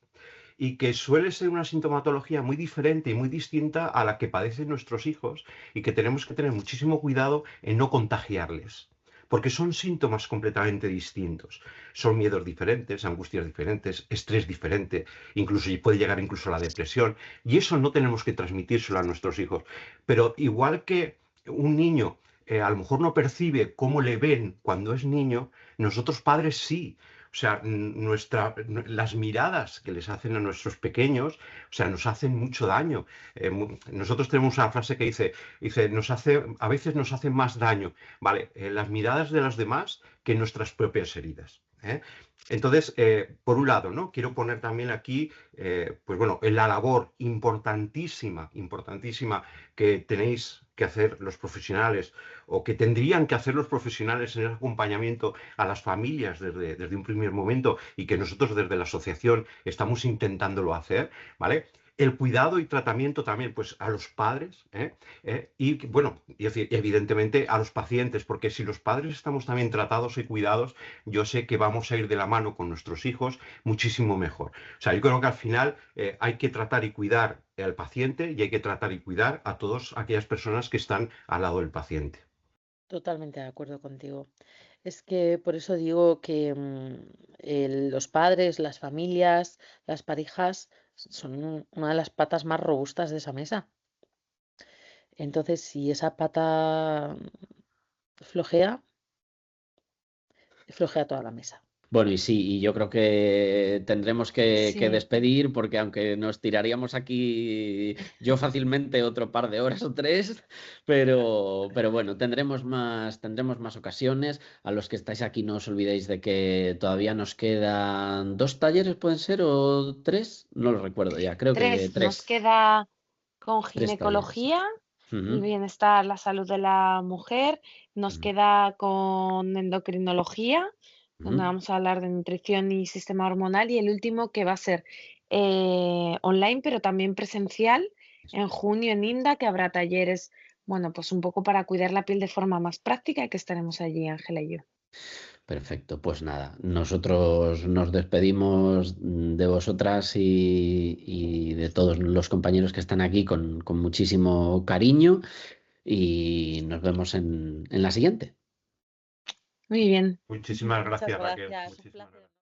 y que suele ser una sintomatología muy diferente y muy distinta a la que padecen nuestros hijos y que tenemos que tener muchísimo cuidado en no contagiarles. Porque son síntomas completamente distintos. Son miedos diferentes, angustias diferentes, estrés diferente, incluso puede llegar incluso a la depresión. Y eso no tenemos que transmitírselo a nuestros hijos. Pero igual que un niño a lo mejor no percibe cómo le ven cuando es niño, nosotros padres sí. O sea, las miradas que les hacen a nuestros pequeños, o sea, nos hacen mucho daño. Nosotros tenemos una frase que dice, a veces nos hacen más daño, ¿vale? Las miradas de los demás que nuestras propias heridas. Entonces, por un lado, ¿no? Quiero poner también aquí, pues bueno, en la labor importantísima que tenéis que hacer los profesionales o que tendrían que hacer los profesionales en el acompañamiento a las familias desde un primer momento y que nosotros desde la asociación estamos intentándolo hacer, ¿vale? El cuidado y tratamiento también pues, a los padres y, bueno, y evidentemente a los pacientes, porque si los padres estamos también tratados y cuidados, yo sé que vamos a ir de la mano con nuestros hijos muchísimo mejor. O sea, yo creo que al final hay que tratar y cuidar al paciente y hay que tratar y cuidar a todas aquellas personas que están al lado del paciente. Totalmente de acuerdo contigo. Es que por eso digo que los padres, las familias, las parejas son una de las patas más robustas de esa mesa. Entonces, si esa pata flojea, flojea toda la mesa. Bueno, y sí, y yo creo que tendremos que Sí. despedir porque aunque nos tiraríamos aquí yo fácilmente otro par de horas o 3, pero bueno, tendremos más ocasiones. A los que estáis aquí no os olvidéis de que todavía nos quedan 2 talleres, ¿pueden ser? ¿O 3? No lo recuerdo ya, creo que 3, nos 3. queda con 3 talleres. ginecología, el Ujú, bienestar, la salud de la mujer, nos ujú, queda con endocrinología, donde ujú. vamos a hablar de nutrición y sistema hormonal, y el último que va a ser online, pero también presencial, en junio en INDA, que habrá talleres, bueno, pues un poco para cuidar la piel de forma más práctica, y que estaremos allí, Ángela y yo. Perfecto, pues nada, nosotros nos despedimos de vosotras y de todos los compañeros que están aquí con muchísimo cariño y nos vemos en la siguiente. Muy bien. Muchísimas Muchas gracias, Raquel. gracias, un Muchísimas placer. gracias.